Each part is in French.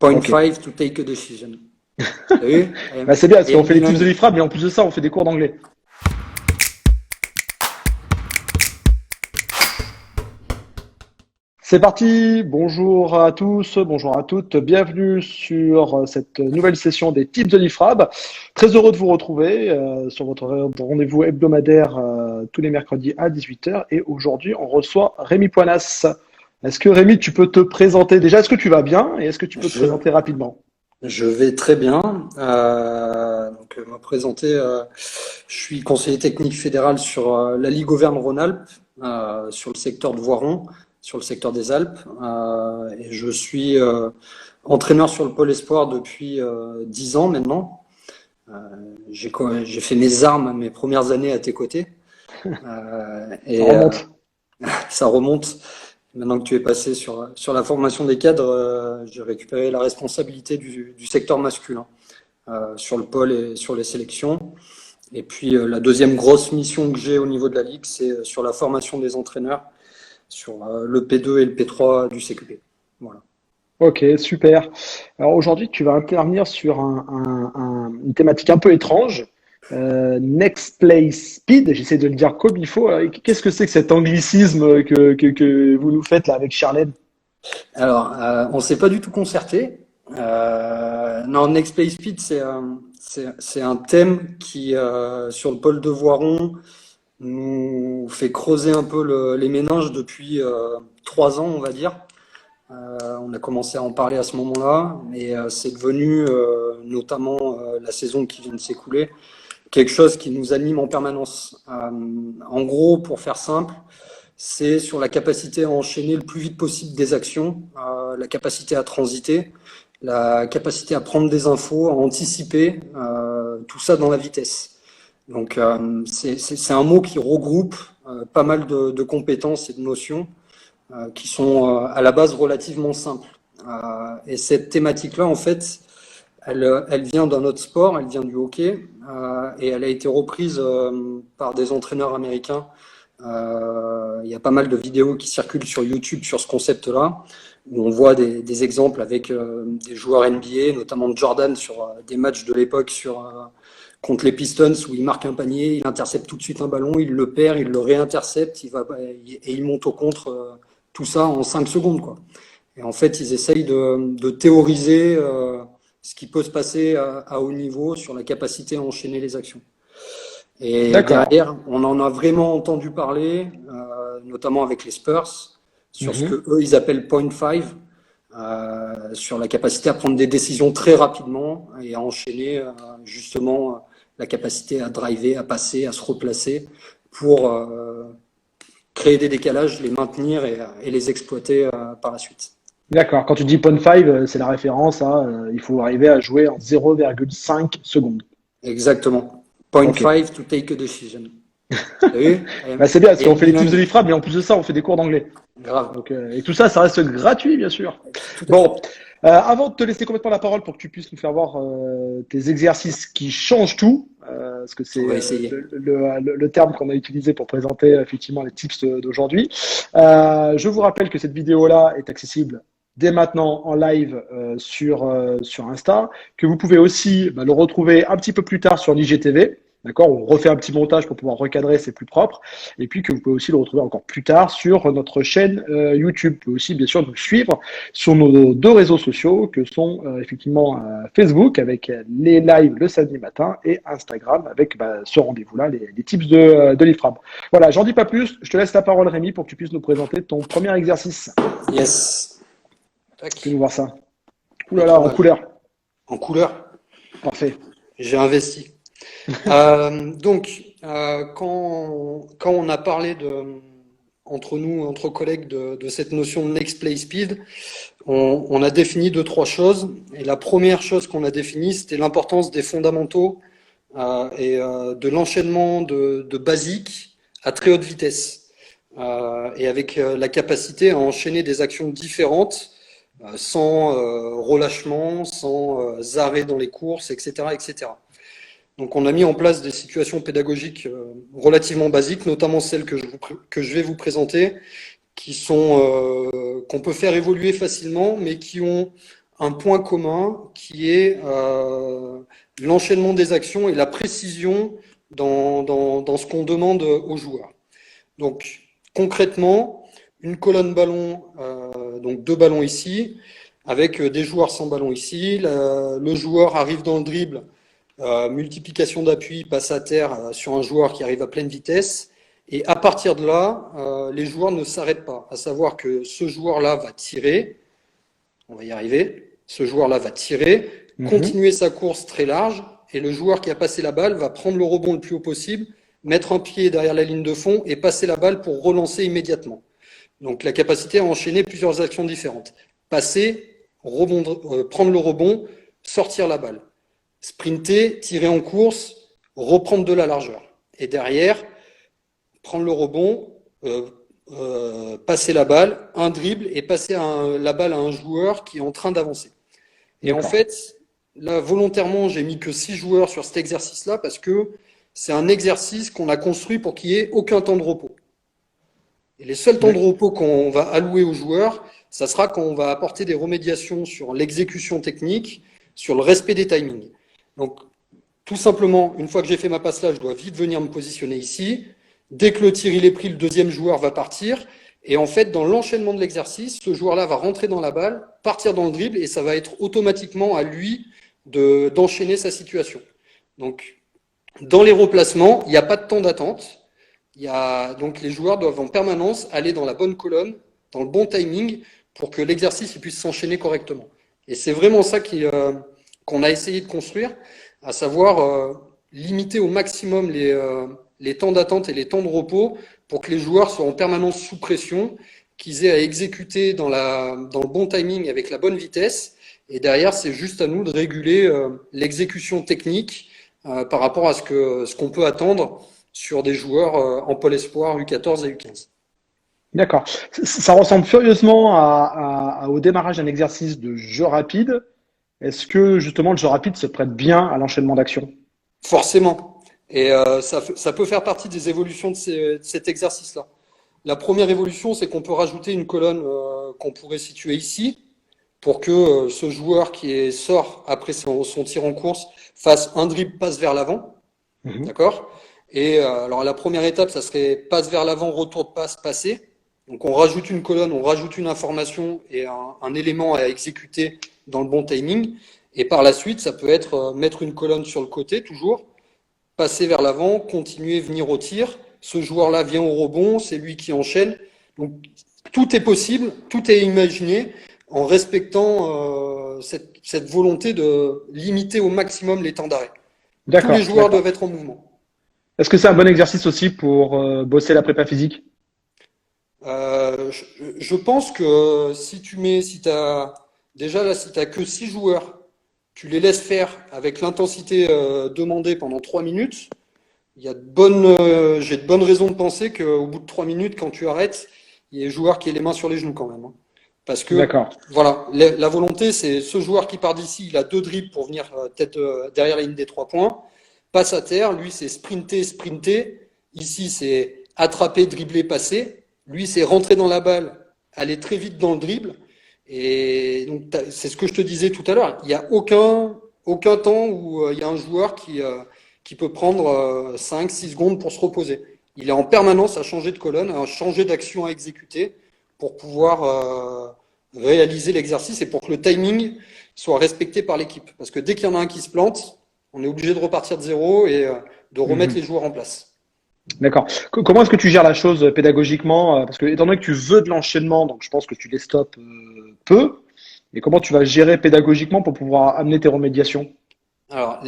Point Ok. five to take a decision. T'as vu? Bah, c'est bien, parce Et qu'on fait les tips de bilingue. l'IFRAB, mais en plus de ça, on fait des cours d'anglais. C'est parti, bonjour à tous, bonjour à toutes, bienvenue sur cette nouvelle session des tips de l'IFRAB. Très heureux de vous retrouver sur votre rendez-vous hebdomadaire tous les mercredis à 18h. Et aujourd'hui, on reçoit Rémi Poinas. Est-ce que Rémi, tu peux te présenter déjà? Est-ce que tu vas bien? Et est-ce que tu peux te Je, présenter rapidement? je vais très bien. Me présenter. Je suis conseiller technique fédéral sur la Ligue Auvergne-Rhône-Alpes, sur le secteur de Voiron, sur le secteur des Alpes. Et je suis entraîneur sur le pôle espoir depuis 10 ans maintenant. J'ai fait mes armes, mes premières années à tes côtés. Ça Et remonte. ça remonte. Maintenant que tu es passé sur la formation des cadres, j'ai récupéré la responsabilité du secteur masculin sur le pôle et sur les sélections. Et puis la deuxième grosse mission que j'ai au niveau de la Ligue, c'est sur la formation des entraîneurs, sur le P2 et le P3 du CQP. Voilà. Ok, super. Alors aujourd'hui, tu vas intervenir sur une thématique un peu étrange. Next Play Speed, j'essaie de le dire comme il faut. Alors, qu'est-ce que c'est que cet anglicisme que vous nous faites là avec Charlène? Alors, on s'est pas du tout concerté. Non, Next Play Speed, c'est un thème qui, sur le pôle de Voiron, nous fait creuser un peu les méninges depuis 3 ans, on va dire. On a commencé à en parler à ce moment-là, mais c'est devenu, notamment la saison qui vient de s'écouler, quelque chose qui nous anime en permanence. En gros, pour faire simple, c'est sur la capacité à enchaîner le plus vite possible des actions, la capacité à transiter, la capacité à prendre des infos, à anticiper, tout ça dans la vitesse. Donc c'est un mot qui regroupe pas mal de compétences et de notions qui sont à la base relativement simples. Et cette thématique-là, en fait, elle vient d'un autre sport, elle vient du hockey, et elle a été reprise par des entraîneurs américains. Il y a pas mal de vidéos qui circulent sur YouTube sur ce concept-là, où on voit des exemples avec des joueurs NBA, notamment Jordan sur des matchs de l'époque contre les Pistons, où il marque un panier, il intercepte tout de suite un ballon, il le perd, il le réintercepte, et il monte au contre, tout ça en 5 secondes, quoi. Et en fait, ils essayent de théoriser ce qui peut se passer à haut niveau sur la capacité à enchaîner les actions. Et D'accord. derrière, on en a vraiment entendu parler, notamment avec les Spurs, sur ce que Mhm. eux ils appellent point five, sur la capacité à prendre des décisions très rapidement et à enchaîner justement la capacité à driver, à passer, à se replacer pour créer des décalages, les maintenir et les exploiter par la suite. D'accord. Quand tu dis point five, c'est la référence à il faut arriver à jouer en 0,5 secondes. Exactement. Point Ok. five to take a decision. T'as vu? Bah, c'est bien parce Et qu'on fait les tips de bilingue, l'IFRAB, mais en plus de ça, on fait des cours d'anglais. grave. Donc, et tout ça, ça reste gratuit, bien sûr. Tout à fait. Bon, avant de te laisser complètement la parole pour que tu puisses nous faire voir tes exercices qui changent tout, parce que On c'est va essayer. le terme qu'on a utilisé pour présenter effectivement les tips d'aujourd'hui. Je vous rappelle que cette vidéo-là est accessible dès maintenant en live sur Insta, que vous pouvez aussi le retrouver un petit peu plus tard sur l'IGTV. D'accord, on refait un petit montage pour pouvoir recadrer, c'est plus propre. Et puis que vous pouvez aussi le retrouver encore plus tard sur notre chaîne YouTube. Vous pouvez aussi bien sûr nous suivre sur nos deux réseaux sociaux que sont effectivement Facebook avec les lives le samedi matin et Instagram avec ce rendez-vous-là, les tips de l'IFRAB. Voilà, j'en dis pas plus, je te laisse la parole Rémi pour que tu puisses nous présenter ton premier exercice. Yes. Fais-nous Tac. voir ça. Ouh là là, en Étoile. couleur. En couleur. Parfait. J'ai investi. Quand on a parlé entre nous, entre collègues, de cette notion de next play speed, on a défini deux, trois choses. Et la première chose qu'on a définie, c'était l'importance des fondamentaux de l'enchaînement de basiques à très haute vitesse. Et avec la capacité à enchaîner des actions différentes sans relâchement, sans arrêt dans les courses, etc., etc. Donc on a mis en place des situations pédagogiques relativement basiques, notamment celles que je vais vous présenter, qu'on peut faire évoluer facilement, mais qui ont un point commun qui est l'enchaînement des actions et la précision dans ce qu'on demande aux joueurs. Donc, concrètement, une colonne ballon, donc 2 ballons ici, avec des joueurs sans ballon ici. Le joueur arrive dans le dribble, multiplication d'appui, passe à terre sur un joueur qui arrive à pleine vitesse. Et à partir de là, les joueurs ne s'arrêtent pas. À savoir que ce joueur-là va tirer, on va y arriver, ce joueur-là va tirer, continuer sa course très large, et le joueur qui a passé la balle va prendre le rebond le plus haut possible, mettre un pied derrière la ligne de fond et passer la balle pour relancer immédiatement. Donc la capacité à enchaîner plusieurs actions différentes. Passer, prendre le rebond, sortir la balle. Sprinter, tirer en course, reprendre de la largeur. Et derrière, prendre le rebond, passer la balle, un dribble et passer la balle à un joueur qui est en train d'avancer. Et en fait, là, volontairement, j'ai mis que 6 joueurs sur cet exercice-là parce que c'est un exercice qu'on a construit pour qu'il n'y ait aucun temps de repos. Et les seuls temps de repos qu'on va allouer aux joueurs, ça sera quand on va apporter des remédiations sur l'exécution technique, sur le respect des timings. Donc, tout simplement, une fois que j'ai fait ma passe là, je dois vite venir me positionner ici. Dès que le tir il est pris, le deuxième joueur va partir. Et en fait, dans l'enchaînement de l'exercice, ce joueur-là va rentrer dans la balle, partir dans le dribble, et ça va être automatiquement à lui d'enchaîner sa situation. Donc, dans les replacements, il n'y a pas de temps d'attente. Donc les joueurs doivent en permanence aller dans la bonne colonne, dans le bon timing, pour que l'exercice puisse s'enchaîner correctement. Et c'est vraiment ça qu'on a essayé de construire, à savoir limiter au maximum les temps d'attente et les temps de repos pour que les joueurs soient en permanence sous pression, qu'ils aient à exécuter dans le bon timing avec la bonne vitesse. Et derrière, c'est juste à nous de réguler l'exécution technique par rapport à ce qu'on peut attendre sur des joueurs en pôle espoir U14 et U15. D'accord. Ça ressemble furieusement au démarrage d'un exercice de jeu rapide. Est-ce que justement le jeu rapide se prête bien à l'enchaînement d'actions? Forcément. Et ça peut faire partie des évolutions de cet exercice-là. La première évolution, c'est qu'on peut rajouter une colonne qu'on pourrait situer ici pour que ce joueur qui sort après son tir en course fasse un dribble, passe vers l'avant. D'accord? Et alors la première étape, ça serait passe vers l'avant, retour de passe, passer. Donc on rajoute une colonne, on rajoute une information et un élément à exécuter dans le bon timing. Et par la suite, ça peut être mettre une colonne sur le côté, toujours, passer vers l'avant, continuer, venir au tir. Ce joueur-là vient au rebond, c'est lui qui enchaîne. Donc tout est possible, tout est imaginé en respectant cette volonté de limiter au maximum les temps d'arrêt. Tous les joueurs doivent être en mouvement. Est-ce que c'est un bon exercice aussi pour bosser la prépa physique? Je pense que si t'as que 6 joueurs, tu les laisses faire avec l'intensité demandée pendant 3 minutes, j'ai de bonnes raisons de penser qu'au bout de 3 minutes, quand tu arrêtes, il y a des joueurs qui ont les mains sur les genoux quand même. Parce que voilà, la volonté, c'est ce joueur qui part d'ici, il a 2 dribbles pour venir derrière la ligne des 3 points, passe à terre, lui c'est sprinter. Ici c'est attraper, dribbler, passer. Lui, c'est rentrer dans la balle, aller très vite dans le dribble. Et donc, c'est ce que je te disais tout à l'heure. Il n'y a aucun temps où il y a un joueur qui peut prendre 5-6 secondes pour se reposer. Il est en permanence à changer de colonne, à changer d'action à exécuter pour pouvoir réaliser l'exercice et pour que le timing soit respecté par l'équipe. Parce que dès qu'il y en a un qui se plante, on est obligé de repartir de zéro et de remettre les joueurs en place. D'accord. Comment est-ce que tu gères la chose pédagogiquement? Parce que étant donné que tu veux de l'enchaînement, donc je pense que tu les stops peu. Et comment tu vas gérer pédagogiquement pour pouvoir amener tes remédiations? Alors,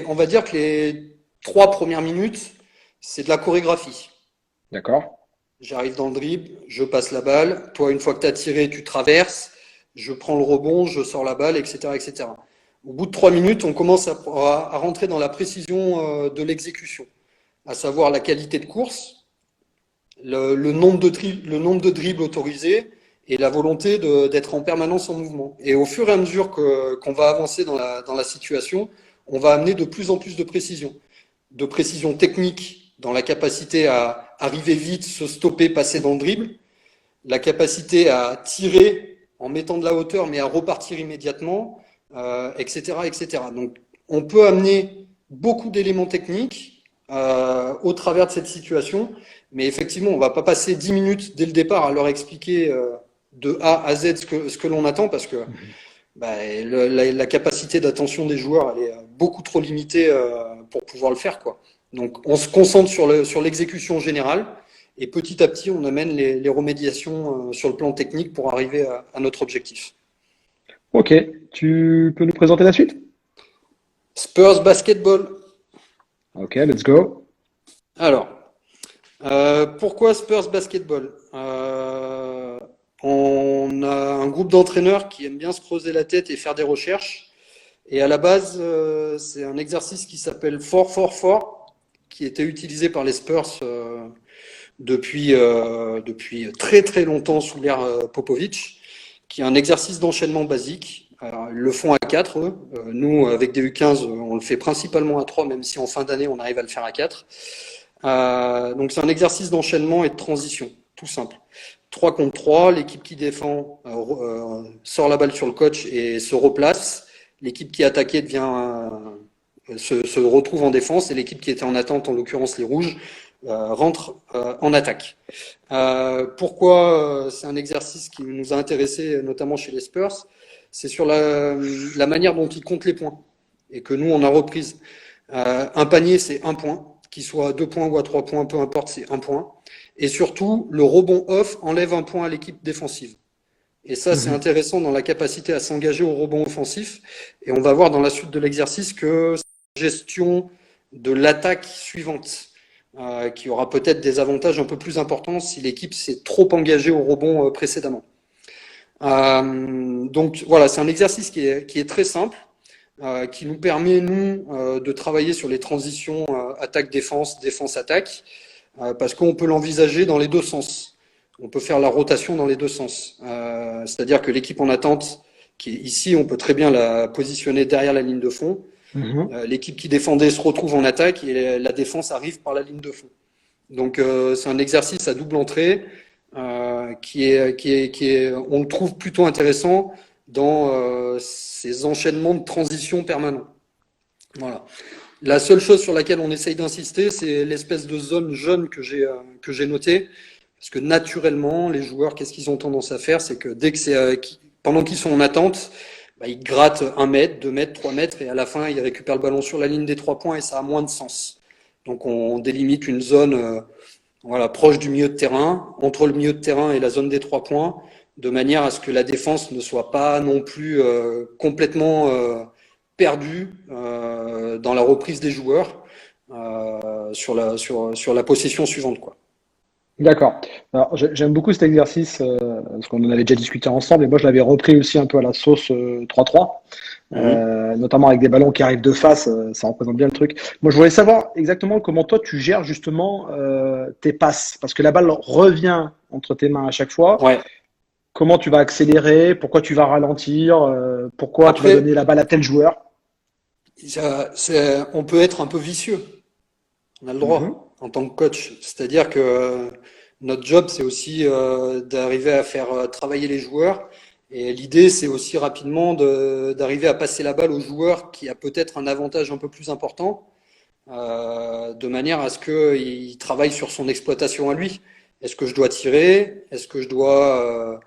on va dire que les 3 premières minutes, c'est de la chorégraphie. D'accord. J'arrive dans le dribble, je passe la balle. Toi, une fois que tu as tiré, tu traverses. Je prends le rebond, je sors la balle, etc., etc. Au bout de 3 minutes, on commence à rentrer dans la précision de l'exécution, à savoir la qualité de course, le nombre de dribbles autorisés et la volonté d'être en permanence en mouvement. Et au fur et à mesure qu'on va avancer dans la situation, on va amener de plus en plus de précision technique dans la capacité à arriver vite, se stopper, passer dans le dribble, la capacité à tirer en mettant de la hauteur, mais à repartir immédiatement, etc., etc. Donc, on peut amener beaucoup d'éléments techniques au travers de cette situation, mais effectivement, on va pas passer 10 minutes dès le départ à leur expliquer de A à Z ce que l'on attend, parce que bah, la capacité d'attention des joueurs, elle est beaucoup trop limitée pour pouvoir le faire, quoi. Donc, on se concentre sur l'exécution générale et petit à petit, on amène les remédiations sur le plan technique pour arriver à notre objectif. Ok, tu peux nous présenter la suite? Spurs Basketball. Ok, let's go. Alors, pourquoi Spurs Basketball? On a un groupe d'entraîneurs qui aiment bien se creuser la tête et faire des recherches. Et à la base, c'est un exercice qui s'appelle 4-4-4, qui était utilisé par les Spurs depuis très très longtemps sous l'ère Popovic, qui est un exercice d'enchaînement basique. Alors, ils le font à 4, eux. Nous, avec des U15, on le fait principalement à 3, même si en fin d'année, on arrive à le faire à 4. Donc c'est un exercice d'enchaînement et de transition, tout simple. 3 contre 3, l'équipe qui défend sort la balle sur le coach et se replace. L'équipe qui est attaquée se retrouve en défense et l'équipe qui était en attente, en l'occurrence les rouges, rentre en attaque. Pourquoi c'est un exercice qui nous a intéressés, notamment chez les Spurs? C'est sur la manière dont ils comptent les points et que nous, on a reprise. Un panier, c'est un point, qu'il soit à 2 points ou à 3 points, peu importe, c'est un point. Et surtout, le rebond off enlève un point à l'équipe défensive. Et ça, c'est Mhm. intéressant dans la capacité à s'engager au rebond offensif. Et on va voir dans la suite de l'exercice que c'est une gestion de l'attaque suivante, qui aura peut-être des avantages un peu plus importants si l'équipe s'est trop engagée au rebond précédemment. Donc voilà, c'est un exercice qui est très simple, qui nous permet, nous, de travailler sur les transitions attaque-défense, défense-attaque, parce qu'on peut l'envisager dans les deux sens. On peut faire la rotation dans les deux sens. C'est-à-dire que l'équipe en attente, qui est ici, on peut très bien la positionner derrière la ligne de fond. Mhm. L'équipe qui défendait se retrouve en attaque et la défense arrive par la ligne de fond. Donc c'est un exercice à double entrée on le trouve plutôt intéressant dans ces enchaînements de transition permanents. Voilà. La seule chose sur laquelle on essaye d'insister, c'est l'espèce de zone jaune que j'ai notée, parce que naturellement, les joueurs, qu'est-ce qu'ils ont tendance à faire, c'est que dès que pendant qu'ils sont en attente, bah, ils grattent 1 mètre, 2 mètres, 3 mètres, et à la fin, ils récupèrent le ballon sur la ligne des 3 points, et ça a moins de sens. Donc on délimite une zone voilà, proche du milieu de terrain, entre le milieu de terrain et la zone des 3 points, de manière à ce que la défense ne soit pas non plus complètement perdue dans la reprise des joueurs sur la possession suivante, quoi. D'accord. Alors, j'aime beaucoup cet exercice parce qu'on en avait déjà discuté ensemble et moi je l'avais repris aussi un peu à la sauce 3-3, Mhm. notamment avec des ballons qui arrivent de face, ça représente bien le truc. Moi je voulais savoir exactement comment toi tu gères justement tes passes parce que la balle revient entre tes mains à chaque fois. Ouais. Comment tu vas accélérer, pourquoi tu vas ralentir, pourquoi tu vas Après, donner la balle à tel joueur. on peut être un peu vicieux. On a le Mhm. droit en tant que coach. C'est-à-dire que notre job, c'est aussi d'arriver à faire travailler les joueurs. Et l'idée, c'est aussi rapidement d'arriver à passer la balle au joueur qui a peut-être un avantage un peu plus important, de manière à ce qu'il travaille sur son exploitation à lui. Est-ce que je dois tirer? Est-ce que je dois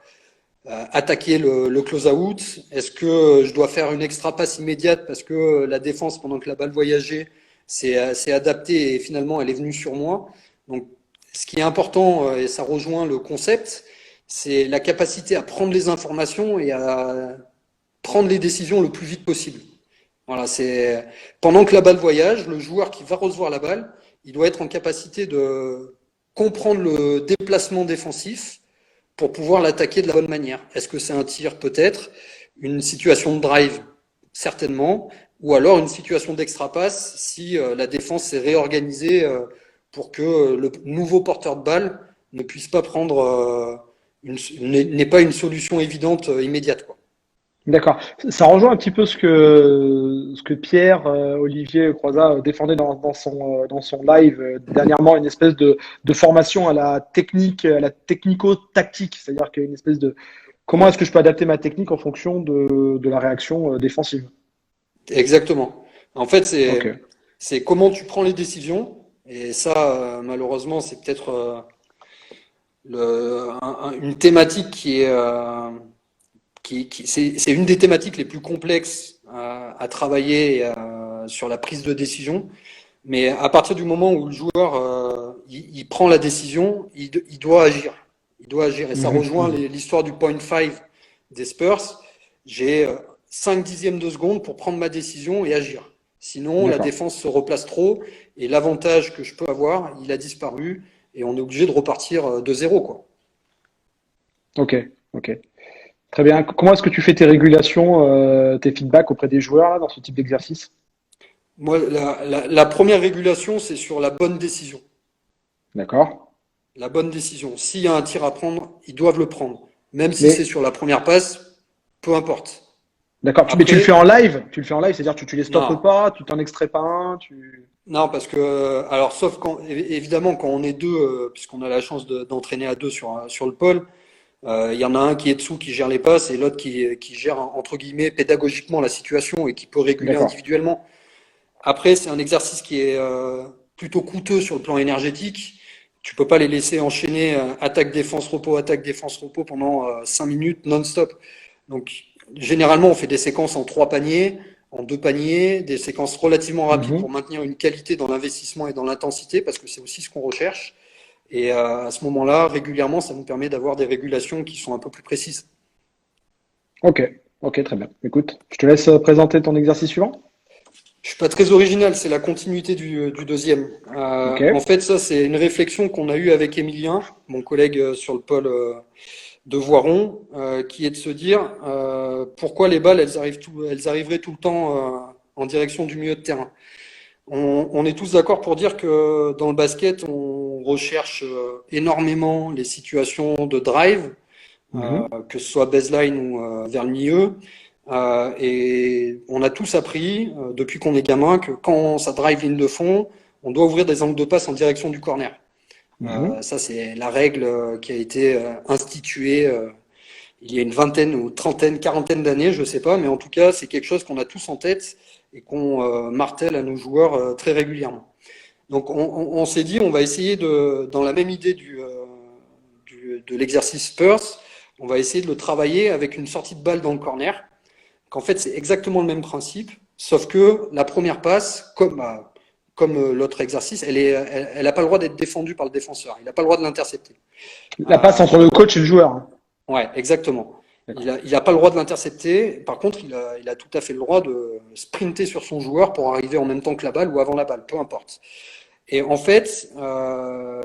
attaquer le close-out? Est-ce que je dois faire une extra passe immédiate parce que la défense, pendant que la balle voyageait, s'est adaptée et finalement elle est venue sur moi? Donc, ce qui est important, et ça rejoint le concept, c'est la capacité à prendre les informations et à prendre les décisions le plus vite possible. Voilà, c'est pendant que la balle voyage, le joueur qui va recevoir la balle, il doit être en capacité de comprendre le déplacement défensif pour pouvoir l'attaquer de la bonne manière. Est-ce que c'est un tir? Peut-être. Une situation de drive? Certainement. Ou alors une situation d'extra passe si la défense s'est réorganisée pour que le nouveau porteur de balle ne puisse pas prendre n'ait pas une solution évidente immédiate, quoi. D'accord. Ça rejoint un petit peu ce que Pierre Olivier Croizat défendait dans son live dernièrement, une espèce de formation à la technique, à la technico-tactique, c'est-à-dire qu'il y a une espèce de comment est-ce que je peux adapter ma technique en fonction de la réaction défensive? Exactement. En fait, Ok. c'est comment tu prends les décisions. Et ça, malheureusement, c'est peut-être une thématique c'est une des thématiques les plus complexes à travailler sur la prise de décision. Mais à partir du moment où le joueur il prend la décision, il doit agir. Il doit agir. Et ça Mhm, rejoint mhm. l'histoire du point 5 des Spurs. J'ai 5 dixièmes de seconde pour prendre ma décision et agir. Sinon, la D'accord. défense se replace trop et l'avantage que je peux avoir, il a disparu et on est obligé de repartir de zéro, quoi. Ok. Ok. Très bien. Comment est-ce que tu fais tes régulations, tes feedbacks auprès des joueurs là, dans ce type d'exercice? Moi, la première régulation, c'est sur la bonne décision. D'accord. La bonne décision. S'il y a un tir à prendre, ils doivent le prendre. Même si c'est Mais sur la première passe, peu importe. d'accord. Mais tu le fais Après, en live. Tu le fais en live, c'est-à-dire tu les stoppes non. pas, tu t'en extrais pas un, tu. Non, parce que, alors, sauf quand, évidemment, quand on est deux, puisqu'on a la chance d'entraîner à deux sur le pôle, il y en a un qui est dessous, qui gère les passes, et l'autre qui gère, entre guillemets, pédagogiquement la situation et qui peut réguler D'accord. individuellement. Après, c'est un exercice qui est plutôt coûteux sur le plan énergétique. Tu peux pas les laisser enchaîner attaque, défense, repos pendant 5 minutes non-stop. Donc, généralement, on fait des séquences en 3 paniers, en 2 paniers, des séquences relativement rapides pour Mhm. maintenir une qualité dans l'investissement et dans l'intensité, parce que c'est aussi ce qu'on recherche. Et à ce moment-là, régulièrement, ça nous permet d'avoir des régulations qui sont un peu plus précises. Ok. Ok. Très bien. Écoute, je te laisse présenter ton exercice suivant. Je suis pas très original, c'est la continuité du deuxième. Ok. En fait, ça, c'est une réflexion qu'on a eue avec Émilien, mon collègue sur le pôle de Voiron, qui est de se dire pourquoi les balles, elles arriveraient tout le temps en direction du milieu de terrain. On est tous d'accord pour dire que dans le basket, on recherche énormément les situations de drive, Mhm. que ce soit baseline ou vers le milieu. Et on a tous appris, depuis qu'on est gamin, que quand ça drive ligne de fond, on doit ouvrir des angles de passe en direction du corner. Mhm. Ça, c'est la règle qui a été instituée il y a une vingtaine ou trentaine, quarantaine d'années, je ne sais pas, mais en tout cas, c'est quelque chose qu'on a tous en tête et qu'on martèle à nos joueurs très régulièrement. Donc, on s'est dit, on va essayer dans la même idée de l'exercice Spurs, on va essayer de le travailler avec une sortie de balle dans le corner, qu'en fait, c'est exactement le même principe, sauf que la première passe, comme l'autre exercice, elle a pas le droit d'être défendue par le défenseur. Il n'a pas le droit de l'intercepter. La passe entre le coach et le joueur, hein. Ouais, exactement. D'accord. Il a pas le droit de l'intercepter. Par contre, il a tout à fait le droit de sprinter sur son joueur pour arriver en même temps que la balle ou avant la balle, peu importe. Et en fait,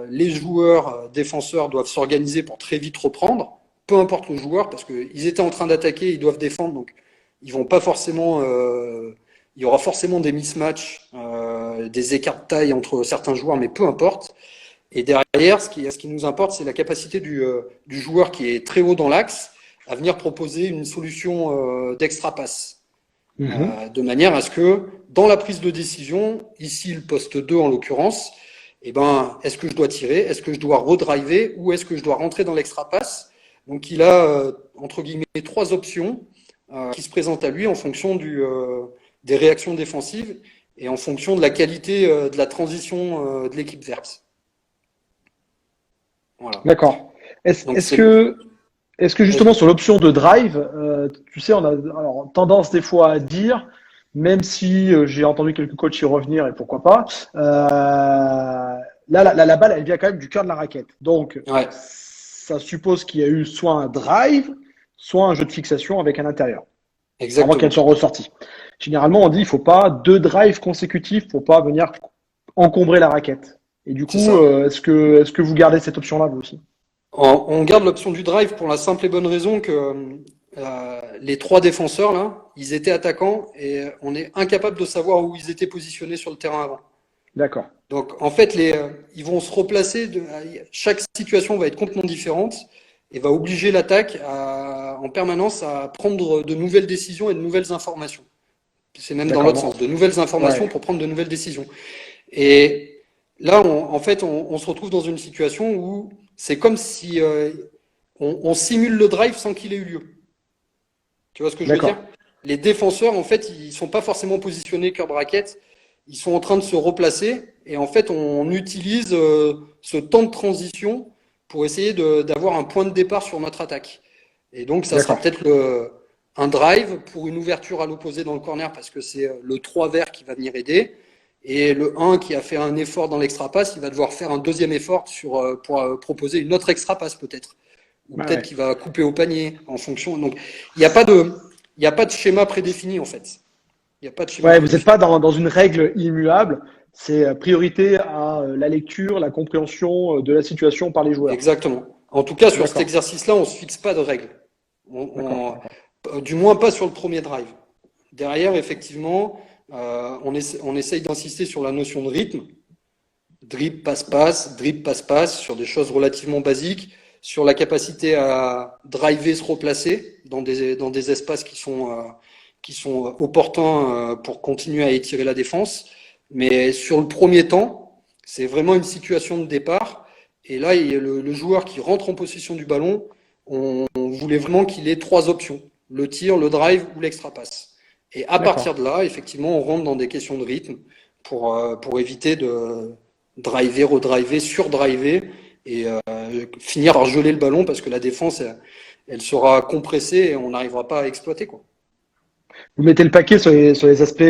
les joueurs défenseurs doivent s'organiser pour très vite reprendre, peu importe le joueur, parce qu'ils étaient en train d'attaquer, ils doivent défendre, donc ils vont pas forcément. Il y aura forcément des mismatchs, des écarts de taille entre certains joueurs, mais peu importe. Et derrière, ce qui nous importe, c'est la capacité du joueur qui est très haut dans l'axe à venir proposer une solution d'extra passe. Mhm. De manière à ce que, dans la prise de décision, ici le poste 2 en l'occurrence, eh ben, est-ce que je dois tirer, est-ce que je dois redriver ou est-ce que je dois rentrer dans l'extra passe? Donc il a, entre guillemets, 3 options qui se présentent à lui en fonction des réactions défensives et en fonction de la qualité de la transition de l'équipe verte. Voilà. D'accord. Est-ce, Donc est-ce c'est que, est-ce que justement Vas-y. sur l'option de drive, tu sais, on a alors, tendance des fois à dire, même si j'ai entendu quelques coachs y revenir et pourquoi pas, là, la balle, elle vient quand même du cœur de la raquette. Donc, Ouais, ça suppose qu'il y a eu soit un drive, soit un jeu de fixation avec un intérieur, avant qu'elle exactement. soit ressortie. Généralement, on dit il faut pas 2 drives consécutifs pour pas venir encombrer la raquette. Et du C'est coup, ça. est-ce que vous gardez cette option-là, vous aussi? On garde l'option du drive pour la simple et bonne raison que les 3 défenseurs là, ils étaient attaquants et on est incapable de savoir où ils étaient positionnés sur le terrain avant. D'accord. Donc en fait, ils vont se replacer. Chaque situation va être complètement différente et va obliger l'attaque en permanence à prendre de nouvelles décisions et de nouvelles informations. C'est même dans D'accord. l'autre sens, de nouvelles informations Ouais. pour prendre de nouvelles décisions. Et là, en fait, on se retrouve dans une situation où c'est comme si on simule le drive sans qu'il ait eu lieu. Tu vois ce que je veux dire? D'accord. Les défenseurs, en fait, ils sont pas forcément positionnés curb bracket, ils sont en train de se replacer et en fait, on utilise ce temps de transition pour essayer d'avoir un point de départ sur notre attaque. Et donc, ça sera D'accord. peut-être un drive pour une ouverture à l'opposé dans le corner parce que c'est le 3 vert qui va venir aider. Et le 1 qui a fait un effort dans l'extra passe, il va devoir faire un deuxième effort pour proposer une autre extra passe peut-être. Ou Ouais, peut-être ouais. qu'il va couper au panier en fonction. Donc, il n'y a pas de, il n'y a pas de schéma prédéfini en fait. Il n'y a pas de schéma Ouais, vous n'êtes prédéfini. pas dans une règle immuable. C'est priorité à la lecture, la compréhension de la situation par les joueurs. Exactement. En tout cas, sur cet D'accord. exercice-là, on ne se fixe pas de règles. D'accord. D'accord. Du moins pas sur le premier drive. Derrière, effectivement, on essaye d'insister sur la notion de rythme. Drip, passe-passe, sur des choses relativement basiques, sur la capacité à driver, se replacer dans des espaces qui sont opportuns pour continuer à étirer la défense. Mais sur le premier temps, c'est vraiment une situation de départ. Et là, il y a le joueur qui rentre en possession du ballon, on voulait vraiment qu'il ait trois options, le tir, le drive ou l'extra passe. Et à partir D'accord. de là, effectivement, on rentre dans des questions de rythme pour éviter de driver, redriver, surdriver et finir par geler le ballon parce que la défense, elle sera compressée et on n'arrivera pas à exploiter, quoi. Vous mettez le paquet sur les aspects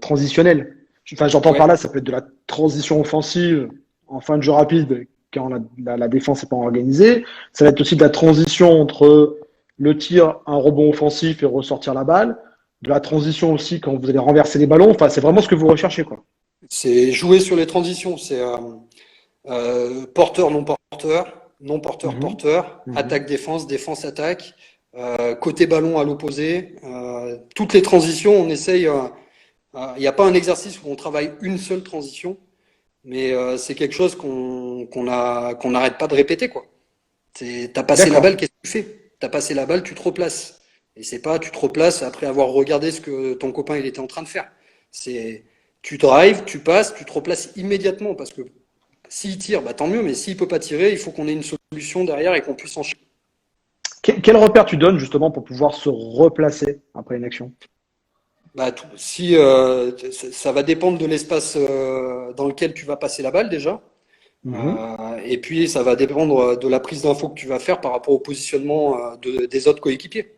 transitionnels. Enfin, j'entends par Ouais, là, ça peut être de la transition offensive en fin de jeu rapide quand la défense n'est pas organisée. Ça va être aussi de la transition entre le tir, un rebond offensif et ressortir la balle. De la transition aussi quand vous allez renverser les ballons. Enfin, c'est vraiment ce que vous recherchez, quoi. c'est jouer sur les transitions. C'est porteur, non porteur, non porteur, Mhm. porteur, Mhm. attaque, défense, défense, attaque, côté ballon à l'opposé. Toutes les transitions, on essaye. Il n'y a pas un exercice où on travaille une seule transition, mais c'est quelque chose qu'on n'arrête pas de répéter, quoi. T'as passé la D'accord. balle, qu'est-ce que tu fais? T'as passé la balle, tu te replaces. Et c'est pas tu te replaces après avoir regardé ce que ton copain il était en train de faire. C'est tu drives, tu passes, tu te replaces immédiatement parce que s'il tire, bah tant mieux, mais s'il peut pas tirer, il faut qu'on ait une solution derrière et qu'on puisse enchaîner. Quel repère tu donnes justement pour pouvoir se replacer après une action? Bah, si ça va dépendre de l'espace dans lequel tu vas passer la balle déjà. Mhm. Et puis ça va dépendre de la prise d'info que tu vas faire par rapport au positionnement des autres coéquipiers.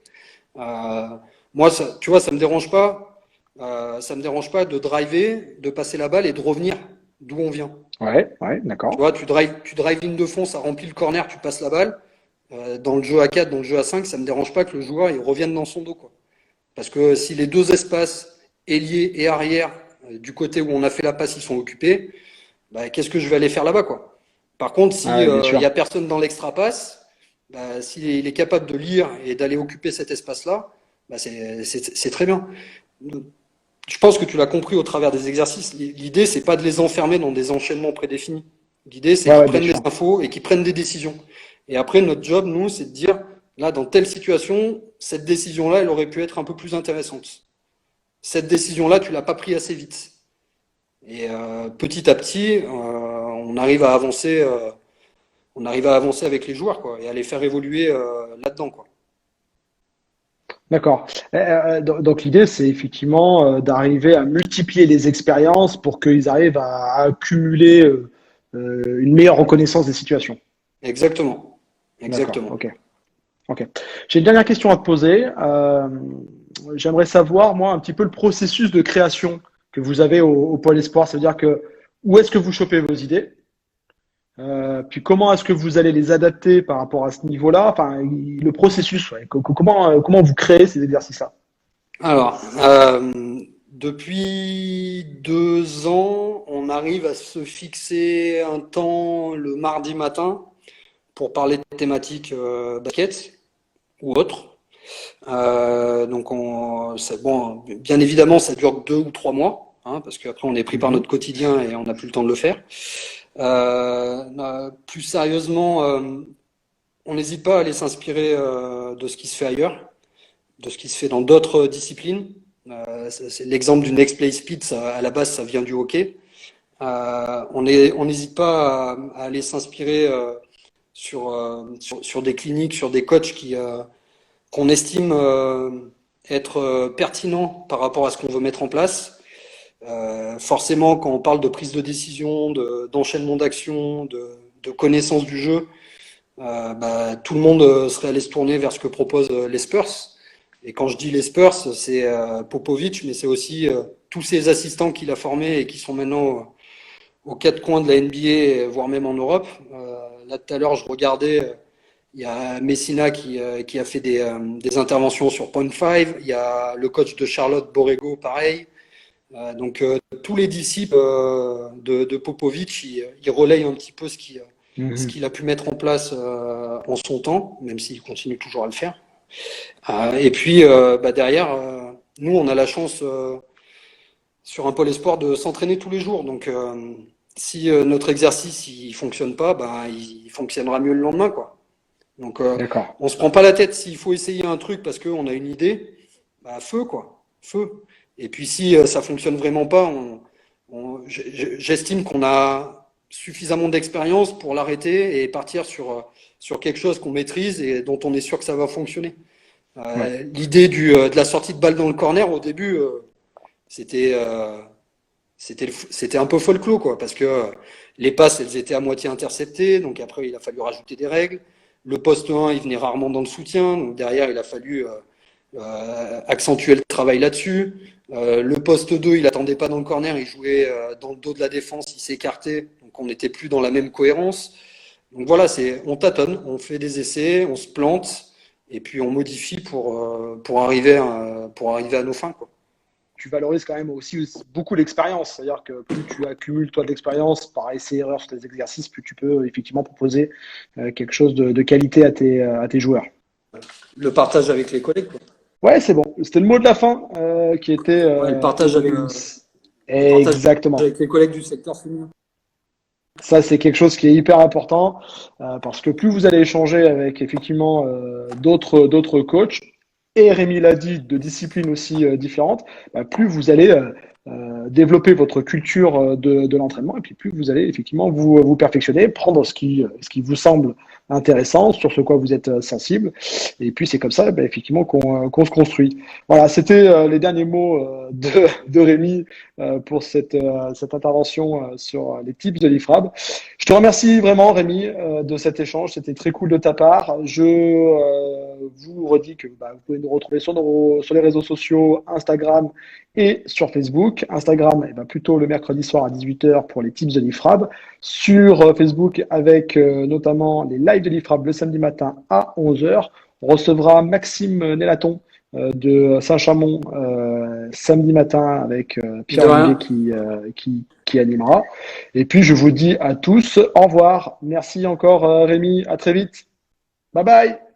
Euh, Moi, tu vois, ça me dérange pas. Ça me dérange pas de driver, de passer la balle et de revenir d'où on vient. Ouais, ouais, Tu d'accord. vois, tu drives ligne de fond, ça remplit le corner, tu passes la balle. Dans le jeu à 4, dans le jeu à 5, ça me dérange pas que le joueur il revienne dans son dos, quoi. Parce que si les deux espaces, ailier et arrière, du côté où on a fait la passe, ils sont occupés, bah, qu'est-ce que je vais aller faire là-bas, quoi. Par contre, Ah si ouais, bien il y sûr. a personne dans l'extra passe, bah, s'il est capable de lire et d'aller occuper cet espace-là, bah, c'est très bien. Je pense que tu l'as compris au travers des exercices. L'idée, c'est pas de les enfermer dans des enchaînements prédéfinis. L'idée, c'est Ouais, qu'ils ouais, bien prennent les sûr. infos et qu'ils prennent des décisions. Et après, notre job, nous, c'est de dire, là, dans telle situation, cette décision-là, elle aurait pu être un peu plus intéressante. Cette décision-là, tu l'as pas pris assez vite. Et petit à petit, on arrive à avancer avec les joueurs, quoi, et à les faire évoluer là-dedans, quoi. D'accord. Donc l'idée, c'est effectivement d'arriver à multiplier les expériences pour qu'ils arrivent à accumuler une meilleure reconnaissance des situations. Exactement. D'accord, Exactement. ok. Ok. J'ai une dernière question à te poser. J'aimerais savoir, moi, un petit peu le processus de création que vous avez au Pôle Espoir. Ça veut dire que où est-ce que vous chopez vos idées? Puis comment est-ce que vous allez les adapter par rapport à ce niveau-là? Enfin, le processus, ouais. Comment vous créez ces exercices-là? Alors, depuis 2 ans, on arrive à se fixer un temps le mardi matin pour parler de thématiques basket ou autres. Bon, bien évidemment, ça dure 2 ou 3 mois, hein, parce qu'après on est pris par Mhm. notre quotidien et on n'a plus le temps de le faire. Plus sérieusement, on n'hésite pas à aller s'inspirer de ce qui se fait ailleurs, de ce qui se fait dans d'autres disciplines. C'est l'exemple du next play speed, ça, à la base, ça vient du hockey. On n'hésite pas à aller s'inspirer sur des cliniques, sur des coachs qu'on estime être pertinents par rapport à ce qu'on veut mettre en place. Forcément, quand on parle de prise de décision, d'enchaînement d'actions, de connaissance du jeu, tout le monde serait allé se tourner vers ce que proposent les Spurs. Et quand je dis les Spurs, c'est Popovic, mais c'est aussi tous ces assistants qu'il a formés et qui sont maintenant aux quatre coins de la NBA, voire même en Europe. Là, tout à l'heure, je regardais, il y a Messina qui a fait des interventions sur Point 5. Il y a le coach de Charlotte, Borrego, pareil. Donc, tous les disciples de Popovic, ils relayent un petit peu ce qu'il a pu mettre en place en son temps, même s'il continue toujours à le faire. Et puis, derrière, nous, on a la chance sur un pôle espoir de s'entraîner tous les jours. Donc, si notre exercice il fonctionne pas, il fonctionnera mieux le lendemain, quoi. Donc, D'accord. on se prend pas la tête. S'il faut essayer un truc parce qu'on a une idée, feu, quoi. Feu. Et puis, si ça fonctionne vraiment pas, j'estime qu'on a suffisamment d'expérience pour l'arrêter et partir sur quelque chose qu'on maîtrise et dont on est sûr que ça va fonctionner. Ouais. L'idée de la sortie de balle dans le corner, au début, c'était un peu folklore, quoi, parce que les passes, elles étaient à moitié interceptées, donc après, il a fallu rajouter des règles. Le poste 1, il venait rarement dans le soutien, donc derrière, il a fallu accentuer le travail là-dessus. Le poste 2, il attendait pas dans le corner, il jouait dans le dos de la défense, il s'écartait, donc on n'était plus dans la même cohérence. Donc voilà, on tâtonne, on fait des essais, on se plante, et puis on modifie pour arriver à nos fins, quoi. Tu valorises quand même aussi beaucoup l'expérience. C'est-à-dire que plus tu accumules toi de l'expérience par essai-erreur sur tes exercices, plus tu peux effectivement proposer quelque chose de qualité à tes joueurs. Le partage avec les collègues, quoi. Ouais, c'est bon. C'était le mot de la fin qui était Ouais, le partage exactement. avec les collègues du secteur féminin. Ça, c'est quelque chose qui est hyper important parce que plus vous allez échanger avec effectivement d'autres coachs, et Rémi l'a dit, de disciplines aussi différentes, plus vous allez développer votre culture de l'entraînement et puis plus vous allez effectivement vous perfectionner, prendre ce qui vous semble intéressant, sur ce quoi vous êtes sensible. Et puis c'est comme ça effectivement qu'on se construit. Voilà, c'était les derniers mots de Rémi pour cette intervention sur les tips de l'IFRAB. Je te remercie vraiment Rémi de cet échange, c'était très cool de ta part. Je vous redis que vous pouvez nous retrouver sur les réseaux sociaux, Instagram et sur Facebook. Instagram, plutôt le mercredi soir à 18h pour les tips de l'IFRAB. Sur Facebook, avec notamment les lives de l'IFRAB le samedi matin à 11h. On recevra Maxime Nélaton de Saint-Chamond samedi matin avec Pierre Olivier qui animera. Et puis, je vous dis à tous au revoir. Merci encore Rémi. À très vite. Bye bye.